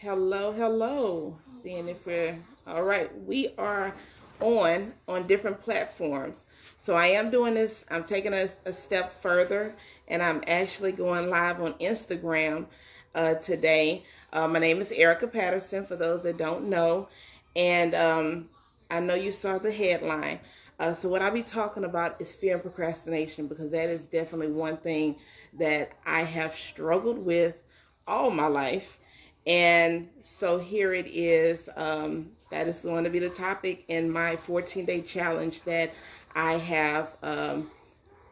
Hello, hello. Seeing if we're all right. We are on different platforms. So I am doing this. I'm taking a step further, and I'm actually going live on Instagram today. My name is Erica Patterson. For those that don't know, and I know you saw the headline. So what I'll be talking about is fear and procrastination because that is definitely one thing that I have struggled with all my life. And so here it is. That is going to be the topic in my 14-day challenge that I have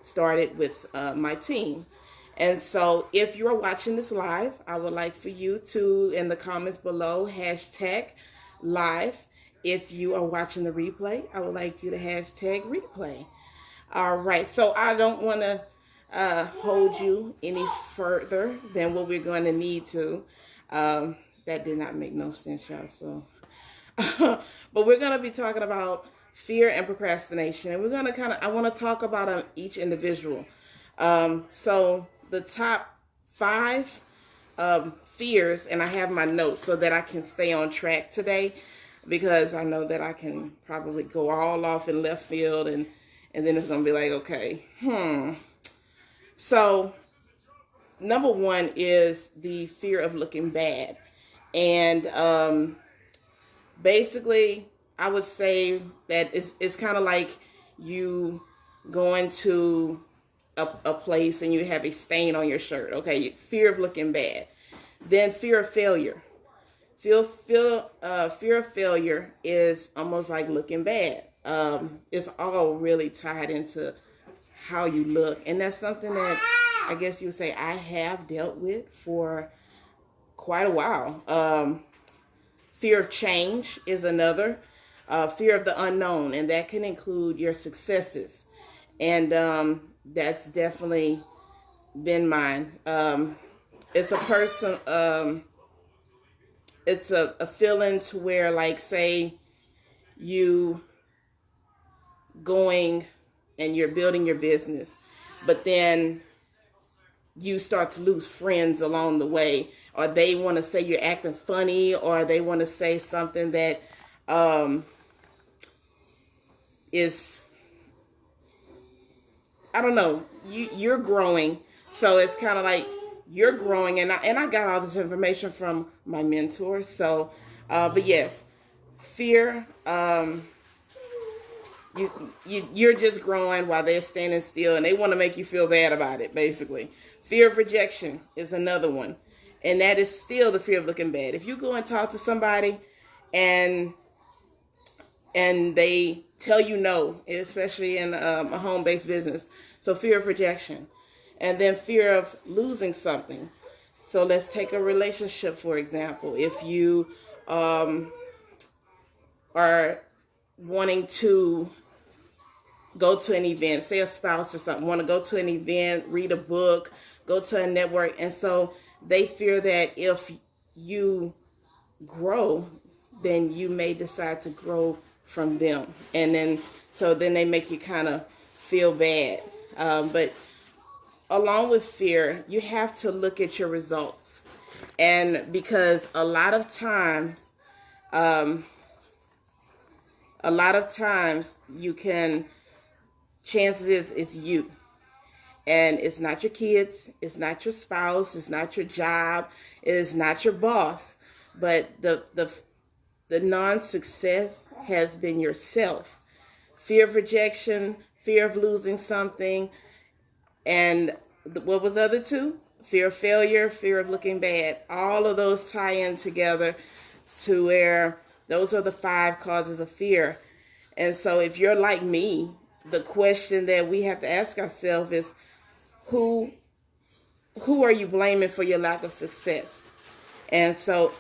started with my team. And so if you're watching this live, I would like for you to, in the comments below, hashtag live. If you are watching the replay, I would like you to hashtag replay. All right, so I don't want to hold you any further than what we're going to need to. That did not make no sense, y'all. So, but we're going to be talking about fear and procrastination, and we're going to I want to talk about each individual. So the top five fears, and I have my notes so that I can stay on track today, because I know that I can probably go all off in left field, and then it's going to be like, okay, So number one is the fear of looking bad. And basically, I would say that it's kind of like you going to a place and you have a stain on your shirt. Okay, fear of looking bad. Then fear of failure. Fear of failure is almost like looking bad. It's all really tied into how you look, and that's something that I guess you would say I have dealt with for quite a while. Fear of change is another. Fear of the unknown, and that can include your successes, and that's definitely been mine. It's a person. It's a feeling to where, like, say you going and you're building your business, but then you start to lose friends along the way, or they want to say you're acting funny, or they want to say something that is, I don't know, you're growing, so it's kind of like you're growing, and I got all this information from my mentor. So but yes, fear, you're just growing while they're standing still, and they want to make you feel bad about it, basically. Fear of rejection is another one, and that is still the fear of looking bad. If you go and talk to somebody and they tell you no, especially in a home-based business, so fear of rejection. And then fear of losing something. So let's take a relationship, for example. If you are wanting to go to an event, say a spouse or something, want to go to an event, read a book, go to a network, and so they fear that if you grow, then you may decide to grow from them, and then they make you kind of feel bad. But along with fear, you have to look at your results, and because a lot of times you can, chances is it's you, and it's not your kids, it's not your spouse, it's not your job, it is not your boss, but the non-success has been yourself. Fear of rejection, fear of losing something, and what was the other two? Fear of failure, fear of looking bad. All of those tie in together to where those are the five causes of fear. And so if you're like me, the question that we have to ask ourselves is, who are you blaming for your lack of success? And so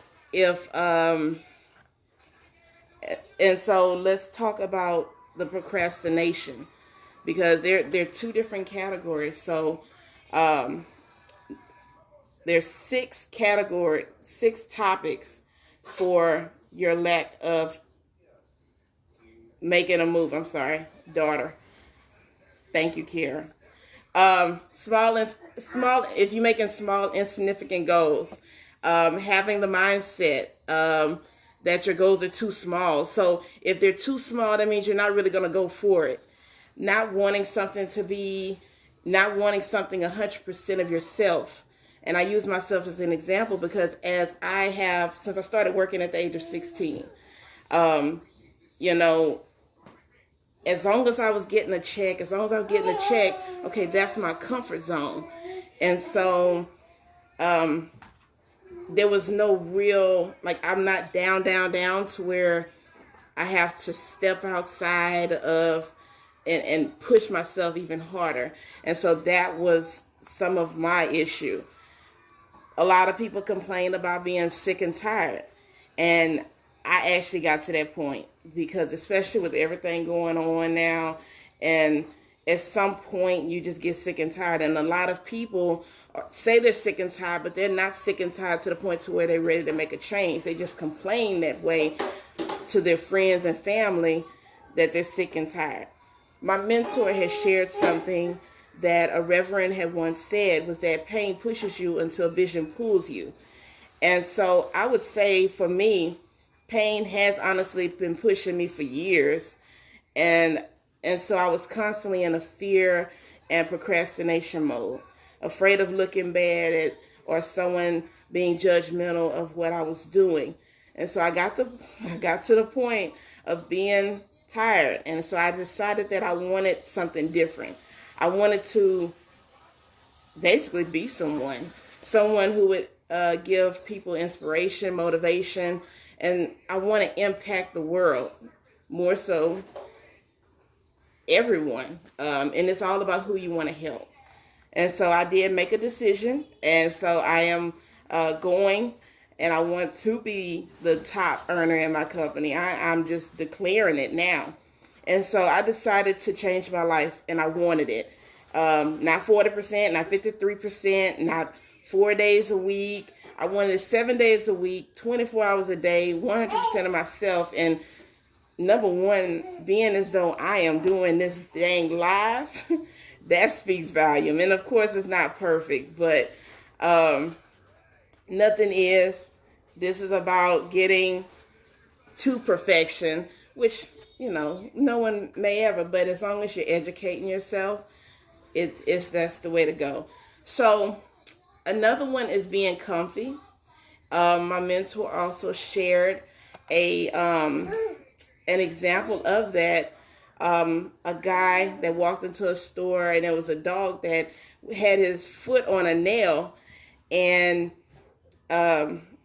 let's talk about the procrastination, because there are two different categories. So there's six topics for your lack of making a move. I'm sorry, daughter. Thank you, Kira. Small. If you're making small, insignificant goals, having the mindset that your goals are too small. So if they're too small, that means you're not really going to go for it. Not wanting something 100% of yourself. And I use myself as an example because since I started working at the age of 16, you know, as long as I was getting a check, okay, that's my comfort zone. And so, there was no real, like, I'm not down to where I have to step outside of and push myself even harder. And so that was some of my issue. A lot of people complain about being sick and tired. And I actually got to that point because especially with everything going on now, and at some point you just get sick and tired. And a lot of people say they're sick and tired, but they're not sick and tired to the point to where they're ready to make a change. They just complain that way to their friends and family that they're sick and tired. My mentor has shared something that a reverend had once said, was that pain pushes you until vision pulls you. And so I would say for me, pain has honestly been pushing me for years. And so I was constantly in a fear and procrastination mode, afraid of looking bad or someone being judgmental of what I was doing. And so I got to the point of being tired. And so I decided that I wanted something different. I wanted to basically be someone who would give people inspiration, motivation, and I want to impact the world, more so everyone. And it's all about who you want to help. And so I did make a decision, and so I am going, and I want to be the top earner in my company. I'm just declaring it now. And so I decided to change my life, and I wanted it. Not 40%, not 53%, not 4 days a week. I wanted it 7 days a week, 24 hours a day, 100% of myself. And number one, being as though I am doing this dang live, that speaks volume. And of course, it's not perfect, but nothing is. This is about getting to perfection, which, no one may ever, but as long as you're educating yourself, that's the way to go. So another one is being comfy. My mentor also shared an example of that. A guy that walked into a store and there was a dog that had his foot on a nail, and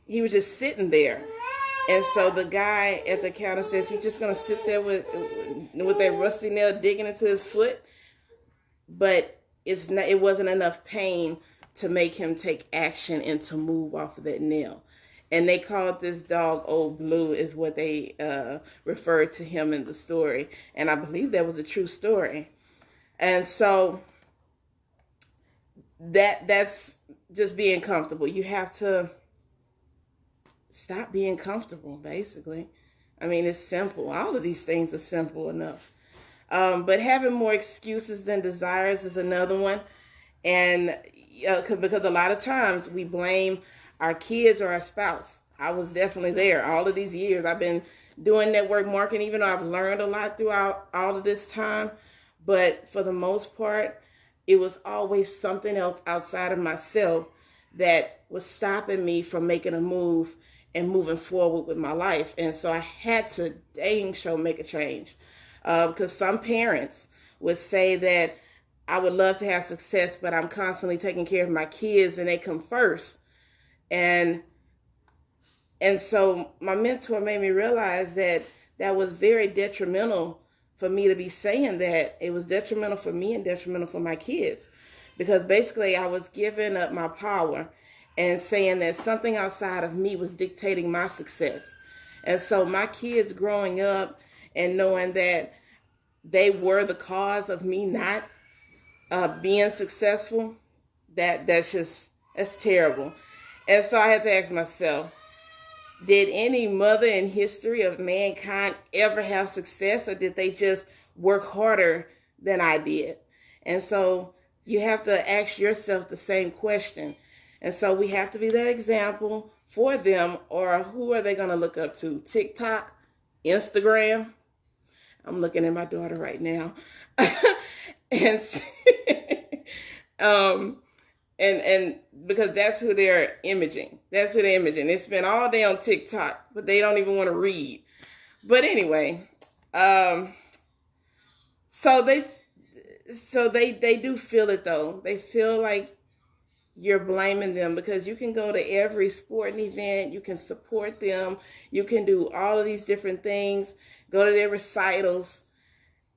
he was just sitting there. And so the guy at the counter says he's just going to sit there with that rusty nail digging into his foot. But it wasn't enough pain to make him take action and to move off of that nail. And they called this dog Old Blue, is what they referred to him in the story. And I believe that was a true story. And so that's just being comfortable. You have to stop being comfortable, basically. I mean, it's simple. All of these things are simple enough. But having more excuses than desires is another one. And because a lot of times we blame our kids or our spouse. I was definitely there. All of these years I've been doing network marketing, even though I've learned a lot throughout all of this time. But for the most part, it was always something else outside of myself that was stopping me from making a move and moving forward with my life. And so I had to dang sure make a change. Because some parents would say that I would love to have success, but I'm constantly taking care of my kids and they come first. And so my mentor made me realize that was very detrimental for me to be saying that. It was detrimental for me and detrimental for my kids, because basically I was giving up my power and saying that something outside of me was dictating my success. And so my kids growing up and knowing that they were the cause of me not being successful, that's terrible. And so I had to ask myself, did any mother in history of mankind ever have success, or did they just work harder than I did? And so you have to ask yourself the same question. And so we have to be that example for them, or who are they going to look up to? TikTok, Instagram. I'm looking at my daughter right now. and um and because that's who they're imaging. That's who they're imaging. They spend all day on TikTok, but they don't even want to read. But anyway, so they do feel it though. They feel like you're blaming them, because you can go to every sporting event, you can support them, you can do all of these different things, go to their recitals,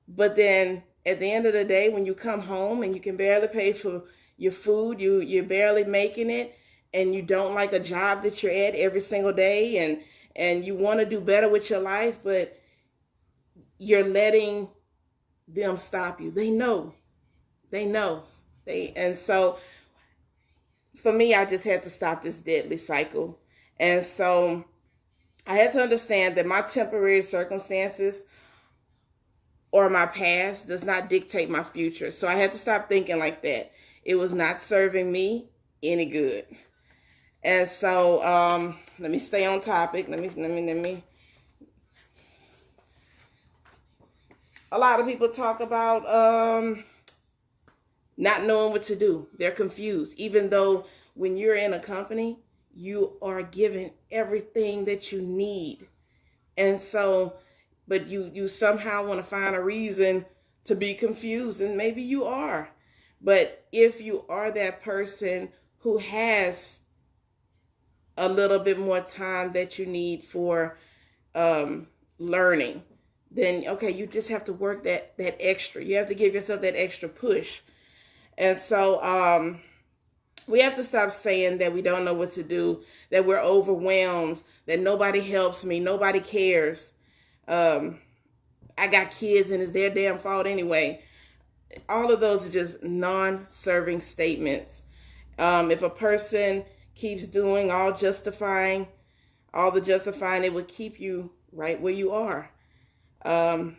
but then at the end of the day, when you come home and you can barely pay for your food, you're barely making it, and you don't like a job that you're at every single day, and you want to do better with your life, but you're letting them stop you. They know. And so for me, I just had to stop this deadly cycle. And so I had to understand that my temporary circumstances or my past does not dictate my future. So I had to stop thinking like that. It was not serving me any good. And so let me stay on topic. Let me. A lot of people talk about not knowing what to do. They're confused, even though when you're in a company, you are given everything that you need. And so, but you somehow want to find a reason to be confused, and maybe you are. But if you are that person who has a little bit more time that you need for learning, then okay, you just have to work that extra. You have to give yourself that extra push. And so we have to stop saying that we don't know what to do, that we're overwhelmed, that nobody helps me, nobody cares. I got kids and it's their damn fault anyway. All of those are just non-serving statements. If a person keeps doing all the justifying, it will keep you right where you are. And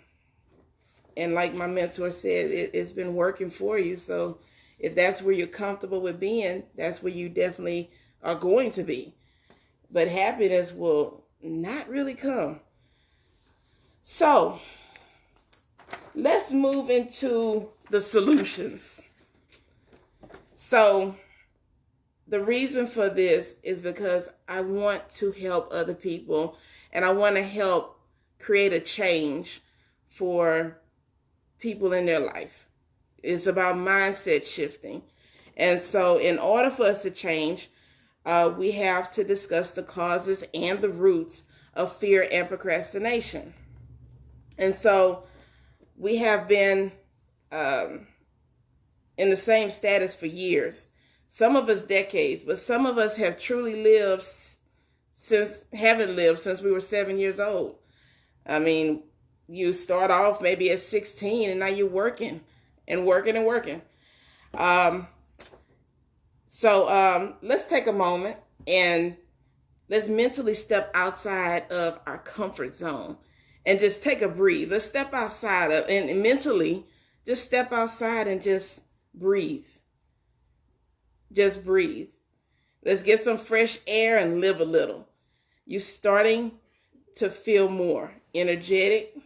like my mentor said, it's been working for you. So if that's where you're comfortable with being, that's where you definitely are going to be. But happiness will not really come. So let's move into the solutions. So the reason for this is because I want to help other people, and I want to help create a change for people in their life. It's about mindset shifting. And so in order for us to change, we have to discuss the causes and the roots of fear and procrastination. And so we have been in the same status for years. Some of us decades, but some of us have truly haven't lived since we were 7 years old. I mean, you start off maybe at 16 and now you're working and working and working. So let's take a moment and let's mentally step outside of our comfort zone and just take a breathe. Let's step outside and mentally just step outside and just breathe. Just breathe. Let's get some fresh air and live a little. You're starting to feel more energetic.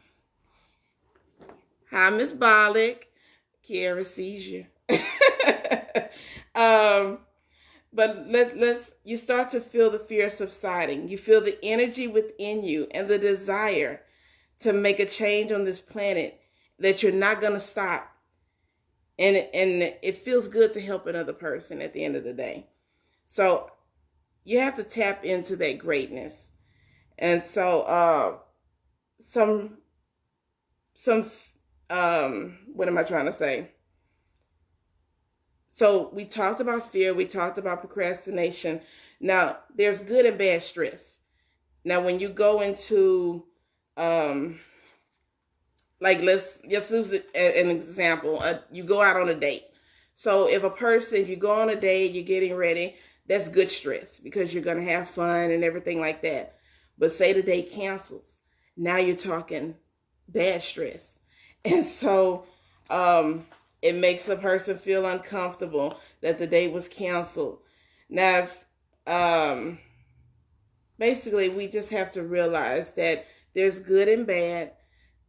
Hi, Miss Bollick. Kiara sees you. But you start to feel the fear subsiding. You feel the energy within you and the desire to make a change on this planet, that you're not going to stop. And it feels good to help another person at the end of the day. So you have to tap into that greatness. And so what am I trying to say? So we talked about fear. We talked about procrastination. Now, there's good and bad stress. Now, when you go into, like, let's use an example. You go out on a date. So if you go on a date, you're getting ready, that's good stress because you're going to have fun and everything like that. But say the date cancels. Now you're talking bad stress. And so it makes a person feel uncomfortable that the date was canceled. Now, basically, we just have to realize that there's good and bad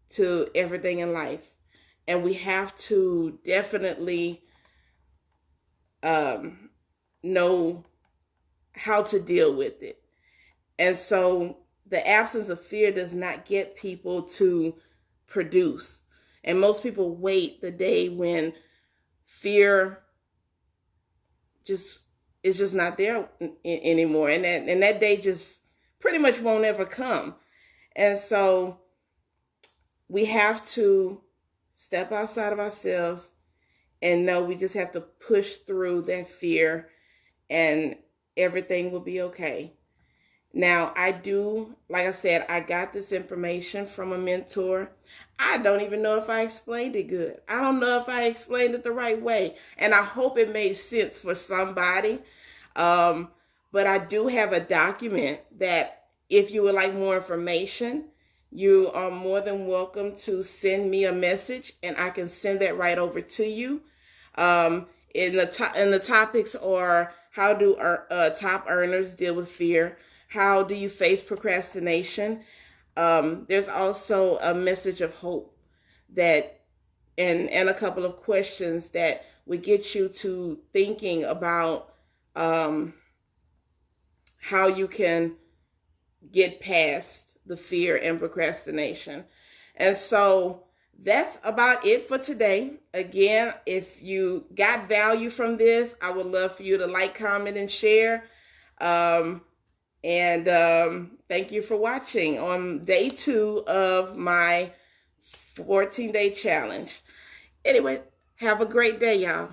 to everything in life. And we have to definitely know how to deal with it. And so the absence of fear does not get people to produce. And most people wait the day when fear just is just not there anymore. And that day just pretty much won't ever come. And so we have to step outside of ourselves and know we just have to push through that fear and everything will be okay. Now, I do, like I said, I got this information from a mentor. I don't even know if I explained it good. I don't know if I explained it the right way. And I hope it made sense for somebody. But I do have a document that if you would like more information, you are more than welcome to send me a message and I can send that right over to you. In the topics are how do top earners deal with fear? How do you face procrastination? There's also a message of hope that, and a couple of questions that would get you to thinking about how you can get past the fear and procrastination. And so that's about it for today. Again, if you got value from this, I would love for you to like, comment, and share. Thank you for watching on day 2 of my 14-day challenge. Anyway, have a great day, y'all.